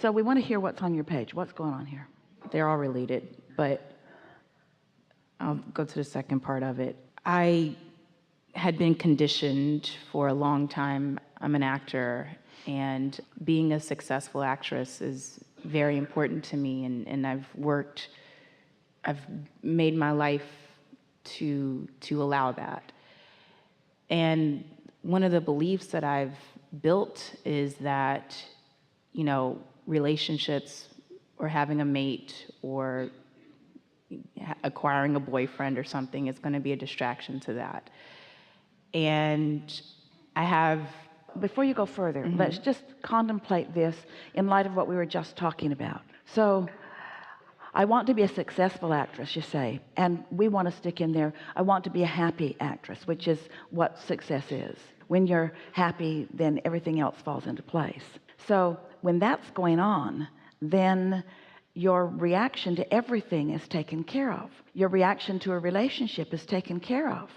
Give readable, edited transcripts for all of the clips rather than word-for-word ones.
So we want to hear what's on your page. What's going on here? They're all related, but I'll go to the second part of it. I had been conditioned for a long time. I'm an actor, and being a successful actress is very important to me, and I've made my life to allow that. And one of the beliefs that I've built is that, you know, relationships or having a mate or acquiring a boyfriend or something is going to be a distraction to that. And I have... Before you go further, let's just contemplate this in light of what we were just talking about. So I want to be a successful actress, you say, and we want to stick in there, I want to be a happy actress, which is what success is. When you're happy, then everything else falls into place. So when that's going on, then your reaction to everything is taken care of. Your reaction to a relationship is taken care of.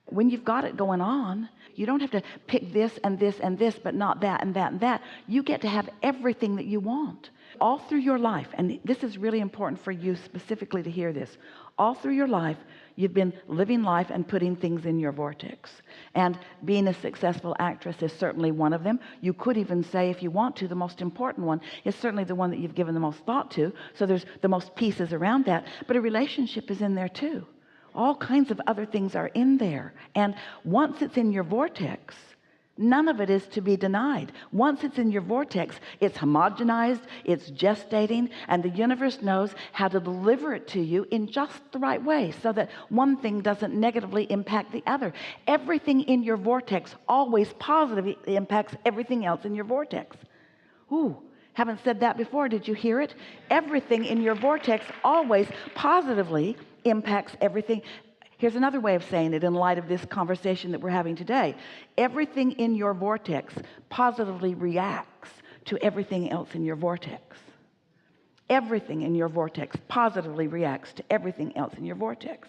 When you've got it going on, you don't have to pick this and this and this, but not that and that and that. You get to have everything that you want all through your life. And this is really important for you specifically to hear this. All through your life, you've been living life and putting things in your vortex. And being a successful actress is certainly one of them. You could even say, if you want to, the most important one is certainly the one that you've given the most thought to. So there's the most pieces around that. But a relationship is in there too. All kinds of other things are in there. And once it's in your vortex, none of it is to be denied. Once it's in your vortex, it's homogenized, it's gestating, and the universe knows how to deliver it to you in just the right way so that one thing doesn't negatively impact the other. Everything in your vortex always positively impacts everything else in your vortex. Ooh, haven't said that before. Did you hear it? Everything in your vortex always positively impacts everything. Here's another way of saying it in light of this conversation that we're having today. Everything in your vortex positively reacts to everything else in your vortex. Everything in your vortex positively reacts to everything else in your vortex.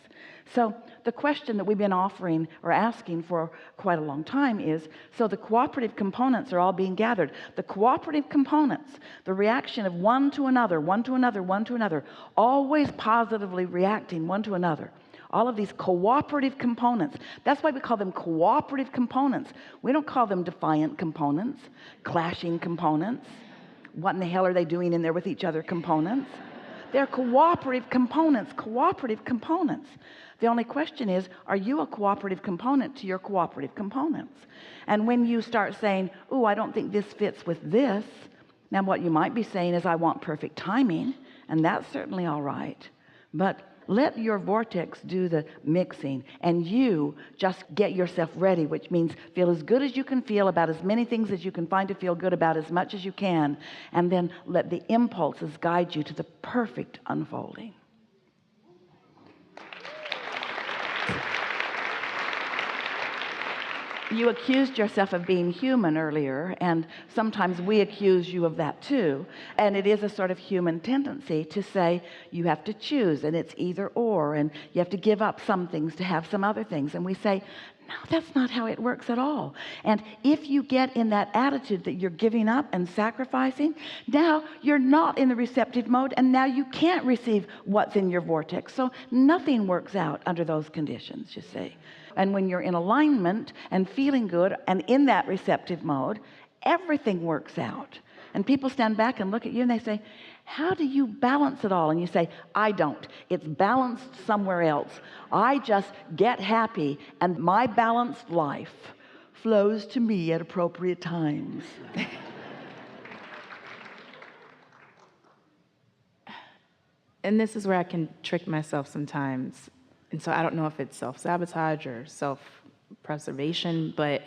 So the question that we've been offering or asking for quite a long time is, so the cooperative components are all being gathered. The cooperative components, the reaction of one to another, one to another, one to another, always positively reacting one to another. All of these cooperative components. That's why we call them cooperative components. We don't call them defiant components, clashing components. What in the hell are they doing in there with each other components? They're cooperative components, cooperative components. The only question is, are you a cooperative component to your cooperative components? And when you start saying, oh, I don't think this fits with this, now what you might be saying is, I want perfect timing, and that's certainly all right. But let your vortex do the mixing, and you just get yourself ready, which means feel as good as you can feel about as many things as you can find to feel good about, as much as you can, and then let the impulses guide you to the perfect unfolding. You accused yourself of being human earlier, and sometimes we accuse you of that too. And it is a sort of human tendency to say you have to choose, and it's either or, and you have to give up some things to have some other things. And we say, no, that's not how it works at all. And if you get in that attitude that you're giving up and sacrificing, now you're not in the receptive mode, and now you can't receive what's in your vortex. So nothing works out under those conditions, you see. And when you're in alignment and feeling good and in that receptive mode, everything works out. And people stand back and look at you and they say, how do you balance it all? And you say, I don't. It's balanced somewhere else. I just get happy, and my balanced life flows to me at appropriate times. And this is where I can trick myself sometimes. And so I don't know if it's self-sabotage or self-preservation, but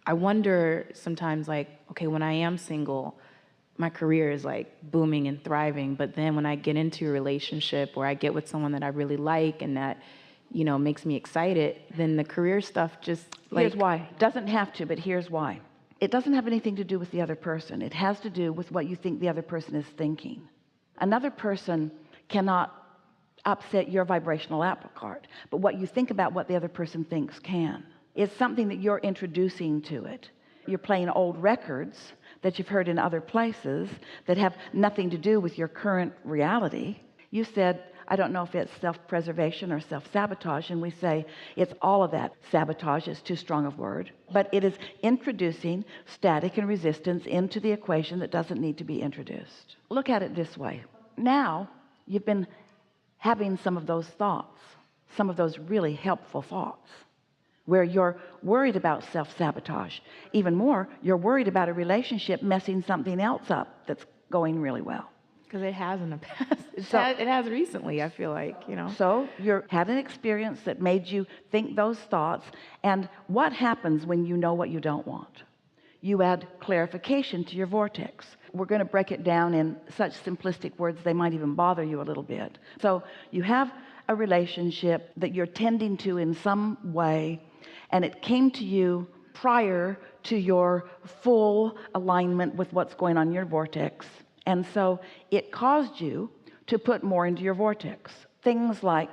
I wonder sometimes, like, okay, when I am single, my career is like booming and thriving, but then when I get into a relationship or I get with someone that I really like and that, you know, makes me excited, then the career stuff just like... Here's why. Doesn't have to, but here's why. It doesn't have anything to do with the other person. It has to do with what you think the other person is thinking. Another person cannot upset your vibrational apple cart, but what you think about what the other person thinks can. It's something that you're introducing to it. You're playing old records that you've heard in other places that have nothing to do with your current reality. You said, I don't know if it's self-preservation or self-sabotage, and we say it's all of that. Sabotage is too strong a word, but it is introducing static and resistance into the equation that doesn't need to be introduced. Look at it this way. Now you've been having some of those thoughts, some of those really helpful thoughts, where you're worried about self-sabotage. Even more, you're worried about a relationship messing something else up that's going really well. Because it has in the past. It has recently, I feel like, So you had an experience that made you think those thoughts. And what happens when you know what you don't want? You add clarification to your vortex. We're going to break it down in such simplistic words they might even bother you a little bit. So you have a relationship that you're tending to in some way, and it came to you prior to your full alignment with what's going on in your vortex. And so it caused you to put more into your vortex. Things like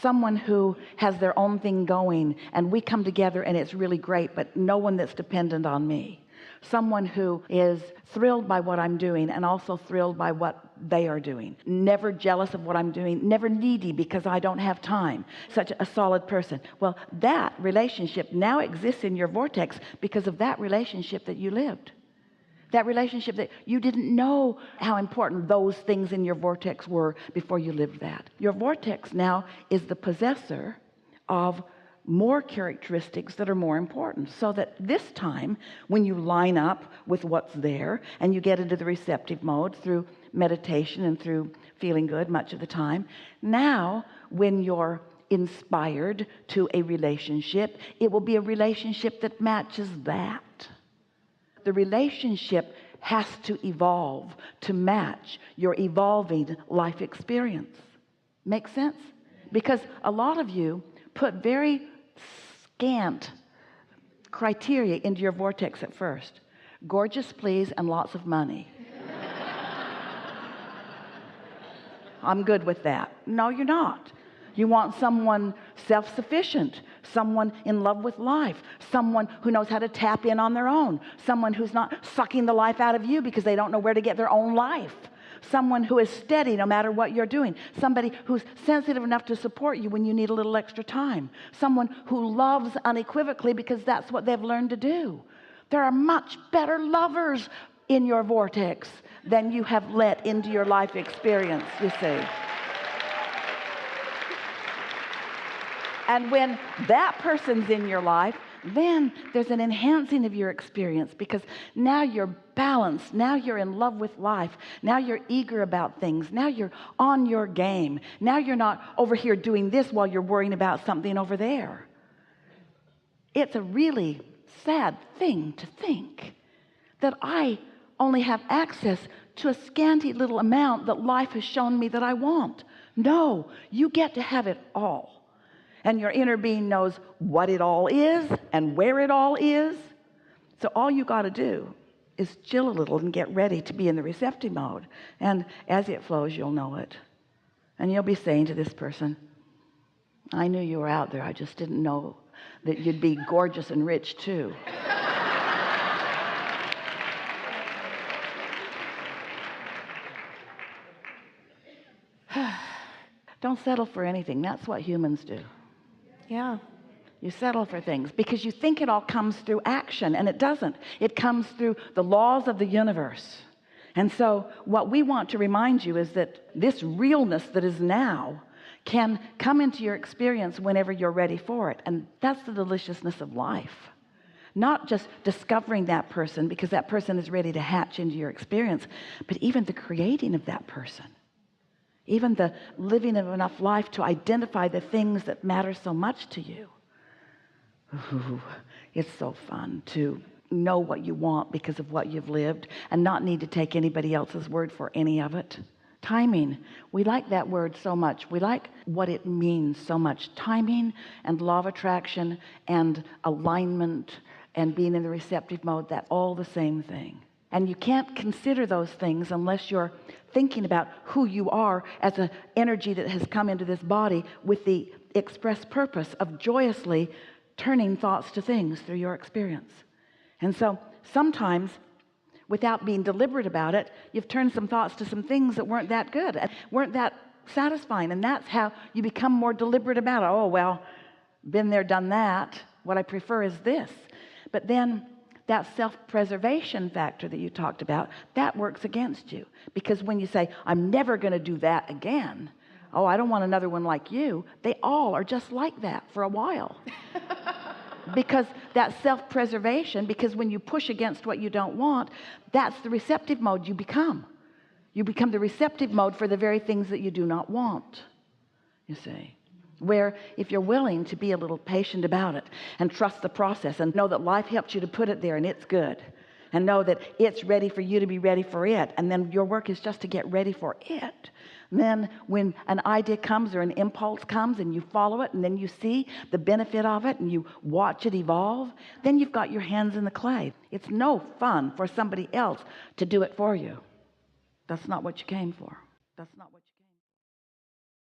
someone who has their own thing going, and we come together and it's really great, but no one that's dependent on me. Someone who is thrilled by what I'm doing and also thrilled by what they are doing. Never jealous of what I'm doing, never needy because I don't have time. Such a solid person. Well, that relationship now exists in your vortex because of that relationship that you lived. That relationship that you didn't know how important those things in your vortex were before you lived that. Your vortex now is the possessor of more characteristics that are more important, so that this time when you line up with what's there and you get into the receptive mode through meditation and through feeling good much of the time, now when you're inspired to a relationship, it will be a relationship that matches that. The relationship has to evolve to match your evolving life experience. Make sense? Because a lot of you put very scant criteria into your vortex at first. Gorgeous, please, and lots of money. I'm good with that. No, you're not. You want someone self-sufficient, someone in love with life, someone who knows how to tap in on their own, someone who's not sucking the life out of you because they don't know where to get their own life, someone who is steady no matter what you're doing, somebody who's sensitive enough to support you when you need a little extra time, someone who loves unequivocally because that's what they've learned to do. There are much better lovers in your vortex than you have let into your life experience, you see. And when that person's in your life, then there's an enhancing of your experience, because now you're balanced, now you're in love with life, now you're eager about things, now you're on your game, now you're not over here doing this while you're worrying about something over there. It's a really sad thing to think that I only have access to a scanty little amount that life has shown me that I want. No, you get to have it all. And your inner being knows what it all is and where it all is. So all you got to do is chill a little and get ready to be in the receptive mode. And as it flows, you'll know it. And you'll be saying to this person, I knew you were out there. I just didn't know that you'd be gorgeous and rich too. Don't settle for anything. That's what humans do. Yeah. You settle for things because you think it all comes through action, and it doesn't. It comes through the laws of the universe. And so what we want to remind you is that this realness that is now can come into your experience whenever you're ready for it. And that's the deliciousness of life. Not just discovering that person because that person is ready to hatch into your experience, but even the creating of that person. Even the living of enough life to identify the things that matter so much to you. Ooh, it's so fun to know what you want because of what you've lived and not need to take anybody else's word for any of it. Timing. We like that word so much. We like what it means so much. Timing and law of attraction and alignment and being in the receptive mode, that's all the same thing. And you can't consider those things unless you're thinking about who you are as an energy that has come into this body with the express purpose of joyously turning thoughts to things through your experience. And so sometimes without being deliberate about it, you've turned some thoughts to some things that weren't that good, weren't that satisfying. And that's how you become more deliberate about it. Oh, well, been there, done that. What I prefer is this. But then that self-preservation factor that you talked about, that works against you. Because when you say, I'm never going to do that again, oh, I don't want another one like you, they all are just like that for a while. Because that self-preservation, because when you push against what you don't want, that's the receptive mode you become. You become the receptive mode for the very things that you do not want, you see. Where if you're willing to be a little patient about it and trust the process and know that life helped you to put it there and it's good, and know that it's ready for you to be ready for it, and then your work is just to get ready for it, then when an idea comes or an impulse comes and you follow it and then you see the benefit of it and you watch it evolve, then you've got your hands in the clay. It's no fun for somebody else to do it for you. That's not what you came for. That's not what you